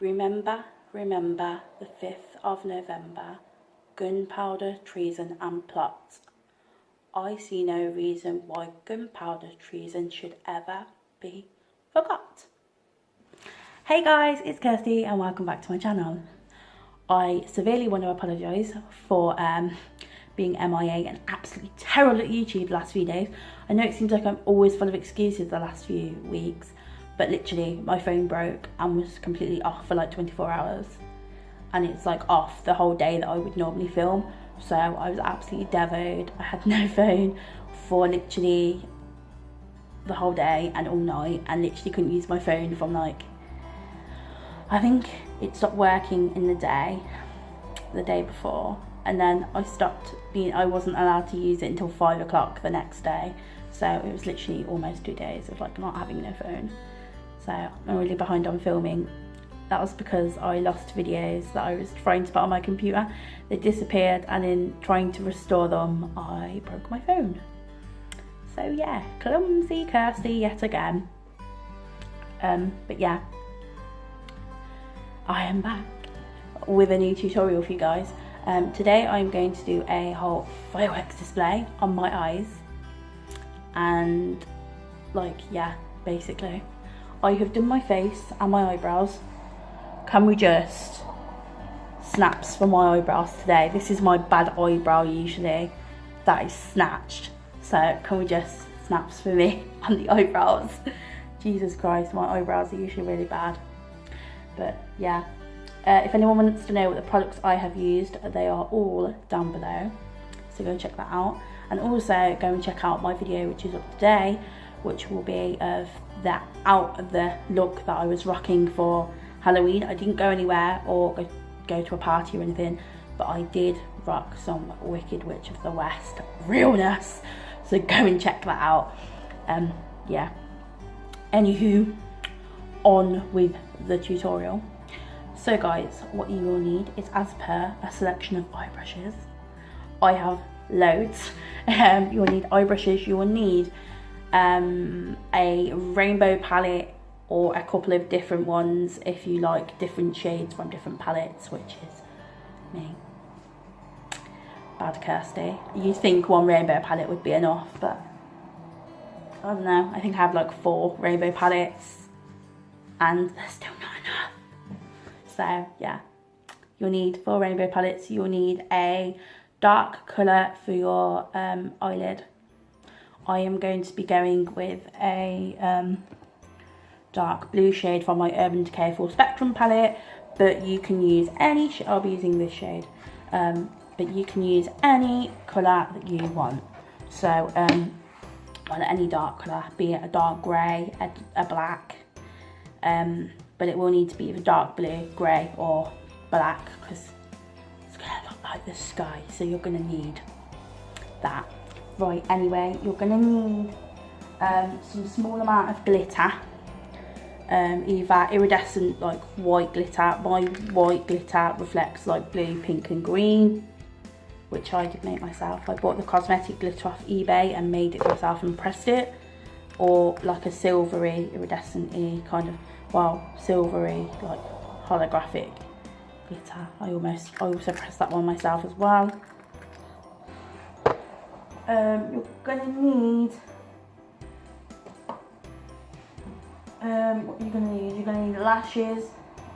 Remember the 5th of November, gunpowder, treason and plot. I see no reason why gunpowder treason should ever be forgot. Hey guys, it's Kirstie and welcome back to my channel. I severely want to apologise for being MIA and absolutely terrible at YouTube the last few days. I know it seems like I'm always full of excuses the last few weeks, but literally my phone broke and was completely off for like 24 hours. And it's like off the whole day that I would normally film. So I was absolutely devoed. I had no phone for literally the whole day and all night, and literally couldn't use my phone from like, I think it stopped working in the day before, and then I wasn't allowed to use it until 5 o'clock the next day. So it was literally almost 2 days of like not having no phone. So I'm really behind on filming. That was because I lost videos that I was trying to put on my computer. They disappeared, and in trying to restore them, I broke my phone. So yeah, clumsy Kirstie yet again. But yeah, I am back with a new tutorial for you guys. Today I'm going to do a whole fireworks display on my eyes. And like, yeah, basically. I have done my face and my eyebrows. Can we just snaps for my eyebrows today? This is my bad eyebrow usually. That is snatched. So can we just snaps for me on the eyebrows? Jesus Christ, my eyebrows are usually really bad. But yeah, if anyone wants to know what the products I have used, they are all down below. So go and check that out. And also go and check out my video which is up today, which will be of that out of the look that I was rocking for Halloween. I didn't go anywhere or go to a party or anything, but I did rock some Wicked Witch of the West realness. So go and check that out. Yeah. Anywho, on with the tutorial. So guys, what you will need is, as per, a selection of eye brushes. I have loads. You will need eye brushes. You will need a rainbow palette or a couple of different ones if you like different shades from different palettes, which is me. Bad Kirstie. You'd think one rainbow palette would be enough, but I don't know. I think I have like 4 rainbow palettes and they're still not enough. So yeah, you'll need 4 rainbow palettes. You'll need a dark colour for your eyelid. I am going to be going with a dark blue shade from my Urban Decay Full Spectrum palette, but you can use any I'll be using this shade, but you can use any colour that you want. So well, any dark colour, be it a dark grey, a black, but it will need to be either dark blue, grey or black, because it's going to look like the sky, so you're going to need that. Right, anyway, you're going to need some small amount of glitter, either iridescent like white glitter. My white glitter reflects like blue, pink and green, which I did make myself. I bought the cosmetic glitter off eBay and made it myself and pressed it. Or like a silvery, iridescent-y kind of, well, silvery like holographic glitter. I also pressed that one myself as well. You're gonna need what you're gonna need lashes,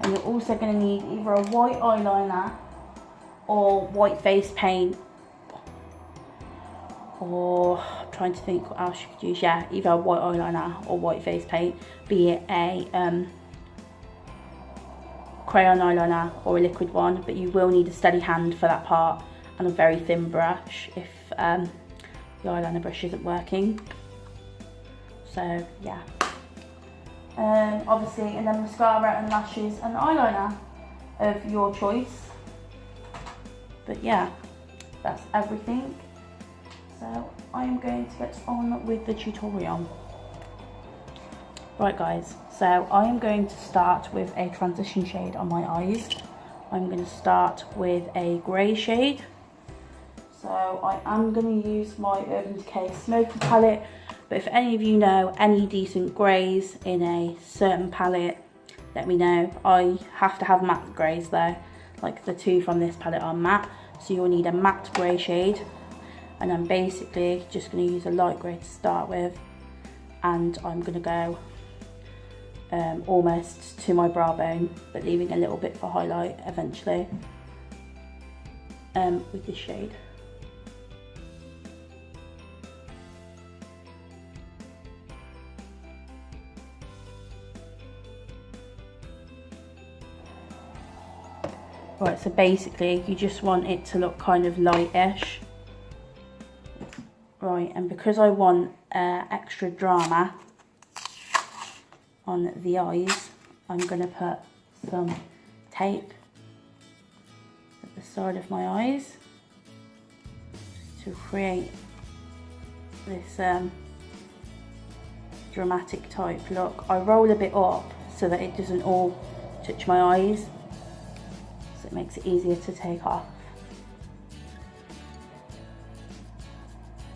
and you're also gonna need either a white eyeliner or white face paint, or I'm trying to think what else you could use. Yeah, either a white eyeliner or white face paint, be it a crayon eyeliner or a liquid one, but you will need a steady hand for that part and a very thin brush if the eyeliner brush isn't working. So yeah, obviously, and then mascara and lashes and eyeliner of your choice. But yeah, that's everything. So I am going to get on with the tutorial. Right guys, so I am going to start with a transition shade on my eyes. I'm going to start with a grey shade. So I am going to use my Urban Decay Smoky palette, but if any of you know any decent greys in a certain palette, let me know. I have to have matte greys though, like the two from this palette are matte, so you'll need a matte grey shade. And I'm basically just going to use a light grey to start with, and I'm going to go almost to my brow bone, but leaving a little bit for highlight eventually with this shade. Right, so basically you just want it to look kind of lightish. Right, and because I want extra drama on the eyes, I'm going to put some tape at the side of my eyes to create this dramatic type look. I roll a bit up so that it doesn't all touch my eyes, so it makes it easier to take off.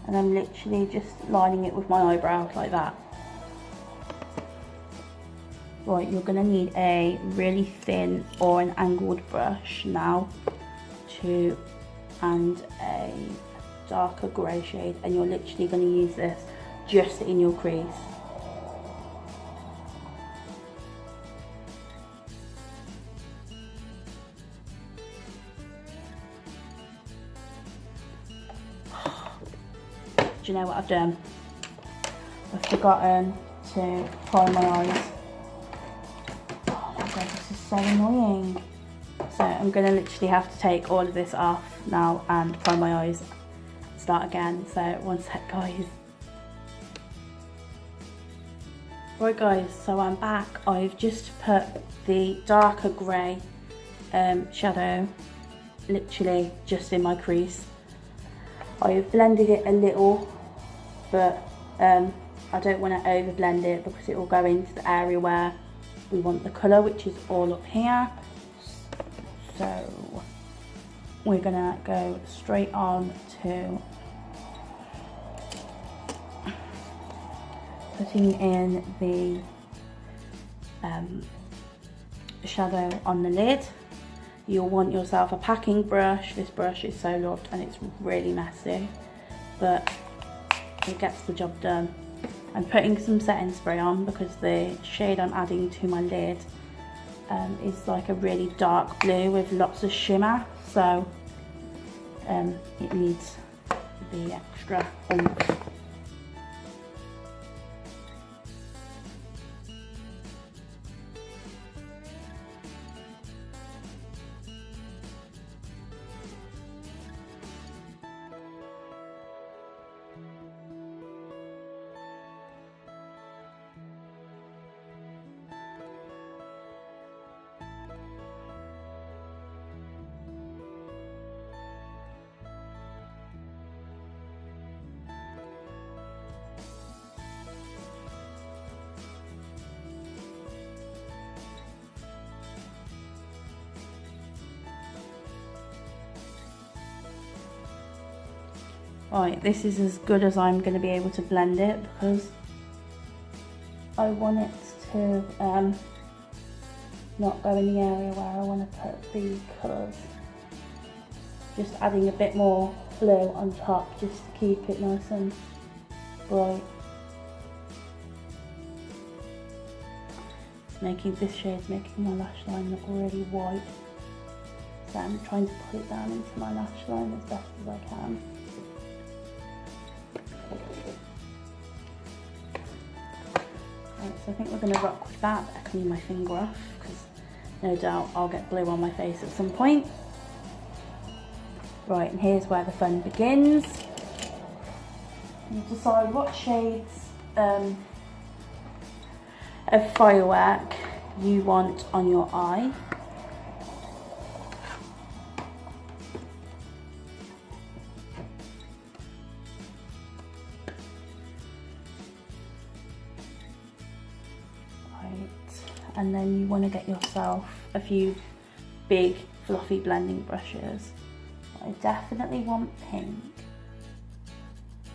And I'm literally just lining it with my eyebrow like that. Right, you're going to need a really thin or an angled brush now and a darker grey shade, and you're literally going to use this just in your crease. Do you know what I've done? I've forgotten to prime my eyes. Oh my god, this is so annoying. So I'm going to literally have to take all of this off now and prime my eyes. Start again. So one sec, guys. Right guys, so I'm back. I've just put the darker grey shadow literally just in my crease. I've blended it a little, but I don't want to over blend it because it will go into the area where we want the colour, which is all up here. So we're going to go straight on to putting in the shadow on the lid. You'll want yourself a packing brush. This brush is so loved and it's really messy, but it gets the job done. I'm putting some setting spray on because the shade I'm adding to my lid is like a really dark blue with lots of shimmer, so it needs the extra oomph. Right, this is as good as I'm going to be able to blend it because I want it to not go in the area where I want to put the colours. Just adding a bit more blue on top just to keep it nice and bright. This shade's making my lash line look really white, so I'm trying to put it down into my lash line as best as I can. So I think we're going to rock with that. I clean my finger off because no doubt I'll get blue on my face at some point. Right, and here's where the fun begins. You decide what shades of Firework you want on your eye. And then you want to get yourself a few big fluffy blending brushes. I definitely want pink,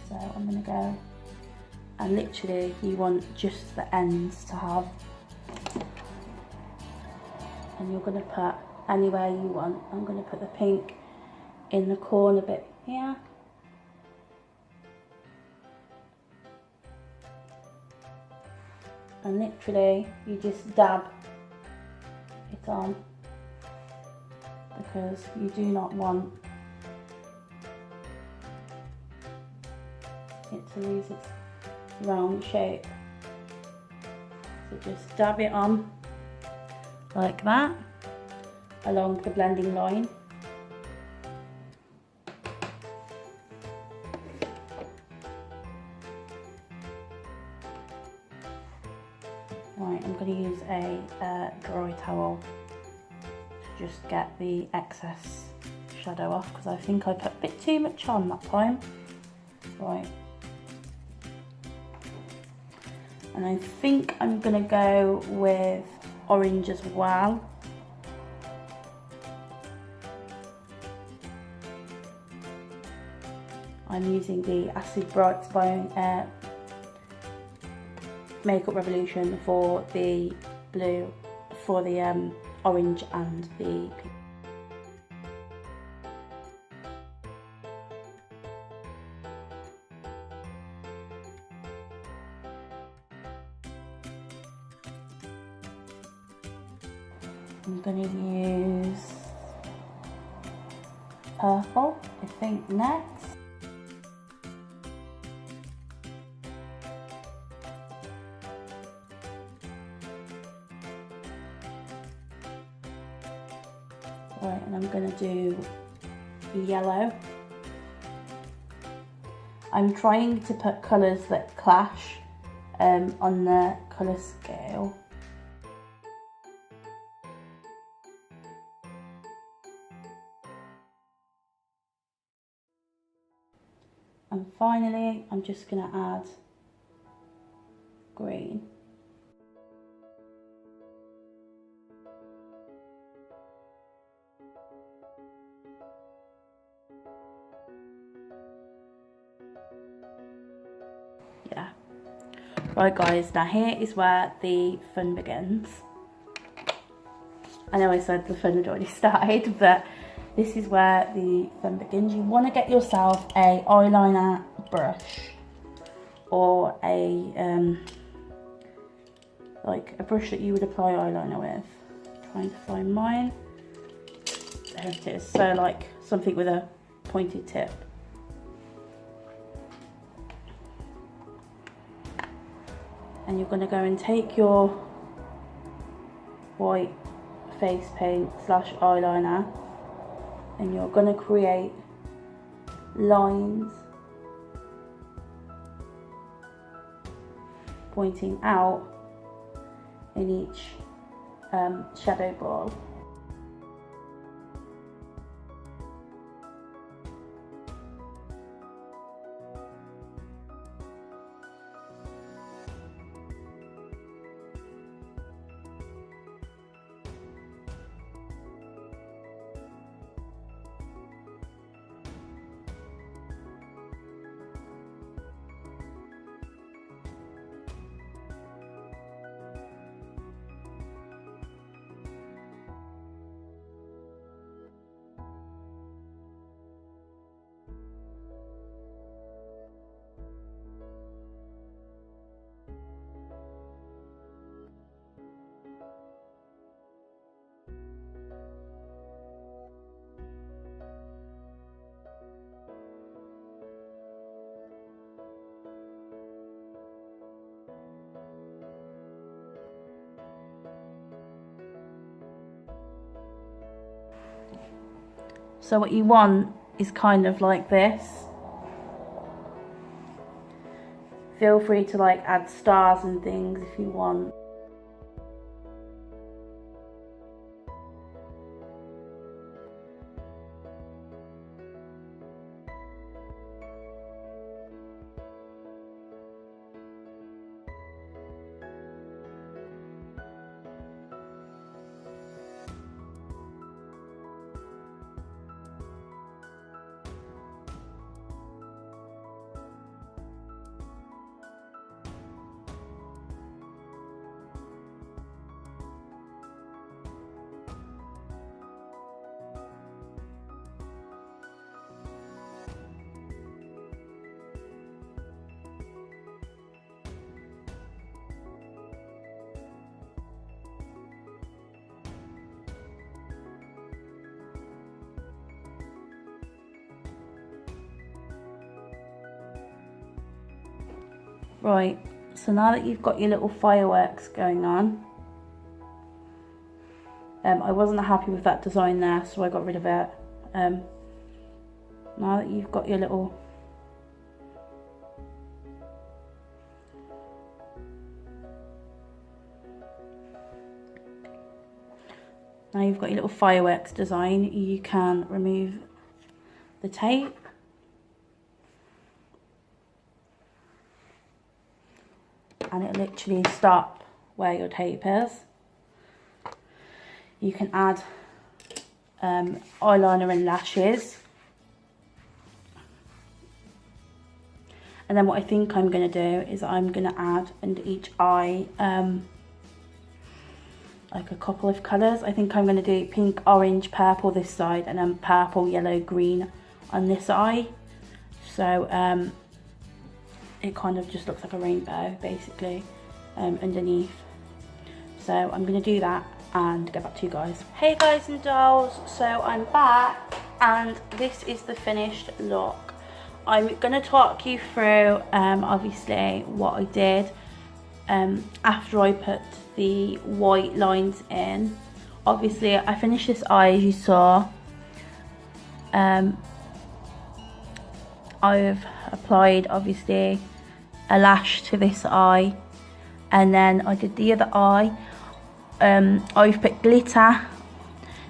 so I'm going to go, and literally you want just the ends to have and you're going to put anywhere you want. I'm going to put the pink in the corner bit here. And literally you just dab it on, because you do not want it to lose its round shape. So just dab it on like that along the blending line. Right, I'm going to use a dry towel to just get the excess shadow off, because I think I put a bit too much on that time. Right. And I think I'm going to go with orange as well. I'm using the Acid Brights by Makeup Revolution for the blue, for the orange and the pink. I'm going to use purple, I think, next. Right, and I'm going to do yellow. I'm trying to put colours that clash on the colour scale. And finally, I'm just going to add green. Yeah. Right guys, now here is where the fun begins. I know I said the fun had already started, but this is where the fun begins. You want to get yourself a eyeliner brush, or a like a brush that you would apply eyeliner with. I'm trying to find mine. There it is. So like something with a pointed tip. And you're going to go and take your white face paint / eyeliner, and you're going to create lines pointing out in each shadow ball. So what you want is kind of like this. Feel free to like add stars and things if you want. Right, so now that you've got your little fireworks going on, I wasn't happy with that design there, so I got rid of it. Now that you've got your little fireworks design, you can remove the tape. And it'll literally stop where your tape is. You can add eyeliner and lashes. And then what I think I'm going to do is I'm going to add under each eye like a couple of colours. I think I'm going to do pink, orange, purple this side, and then purple, yellow, green on this eye. So it kind of just looks like a rainbow basically underneath. So I'm going to do that and get back to you guys. Hey guys and dolls, so I'm back and this is the finished look. I'm going to talk you through obviously what I did after I put the white lines in. Obviously I finished this eye as you saw. I've applied obviously a lash to this eye, and then I did the other eye. I've put glitter.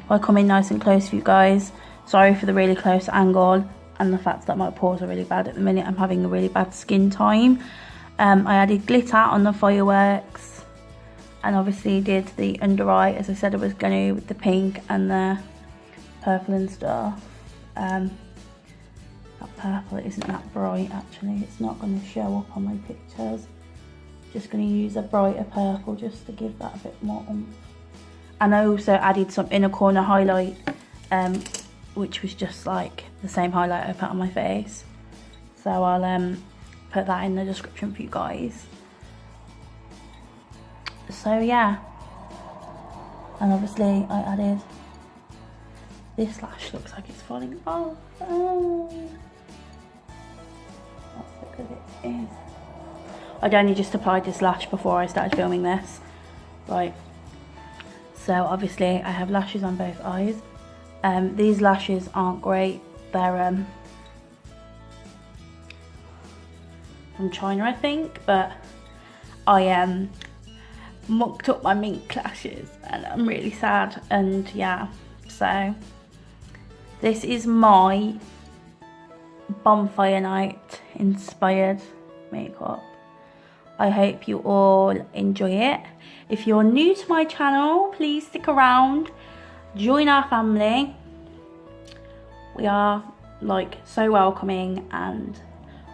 If I come in nice and close for you guys, sorry for the really close angle and the fact that my pores are really bad at the minute. I'm having a really bad skin time. I added glitter on the fireworks, and obviously did the under eye as I said I was going to, with the pink and the purple and stuff. That purple isn't that bright actually, it's not going to show up on my pictures. Just going to use a brighter purple just to give that a bit more oomph. And I also added some inner corner highlight, which was just like the same highlight I put on my face. So I'll put that in the description for you guys. So yeah, and obviously I added this lash, looks like it's falling off. That's because it is. I'd only just applied this lash before I started filming this. Right, so obviously I have lashes on both eyes. These lashes aren't great, they're from China I think, but I mucked up my MINX lashes and I'm really sad. And yeah, so this is my Bonfire night inspired makeup. I hope you all enjoy it. If you're new to my channel, please stick around, join our family. We are like so welcoming, and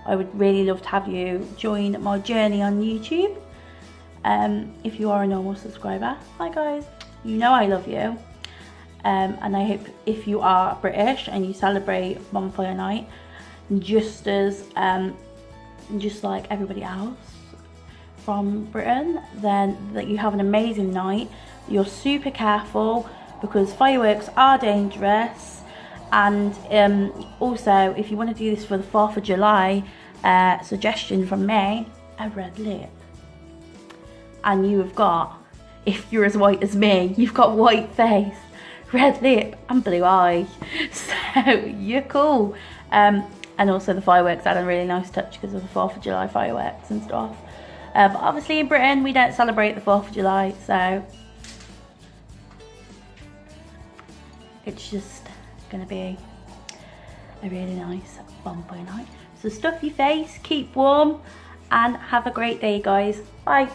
I would really love to have you join my journey on YouTube. If you are a normal subscriber, hi guys, you know I love you. And I hope if you are British and you celebrate Bonfire night just as just like everybody else from Britain, then that you have an amazing night. You're super careful because fireworks are dangerous. And also, if you want to do this for the 4th of July, suggestion from me, a red lip. And you have got, if you're as white as me, you've got white face, red lip and blue eye. So you're cool. And also the fireworks add a really nice touch because of the 4th of July fireworks and stuff. But obviously in Britain we don't celebrate the 4th of July, so it's just going to be a really nice bonfire night. So stuff your face, keep warm, and have a great day guys. Bye.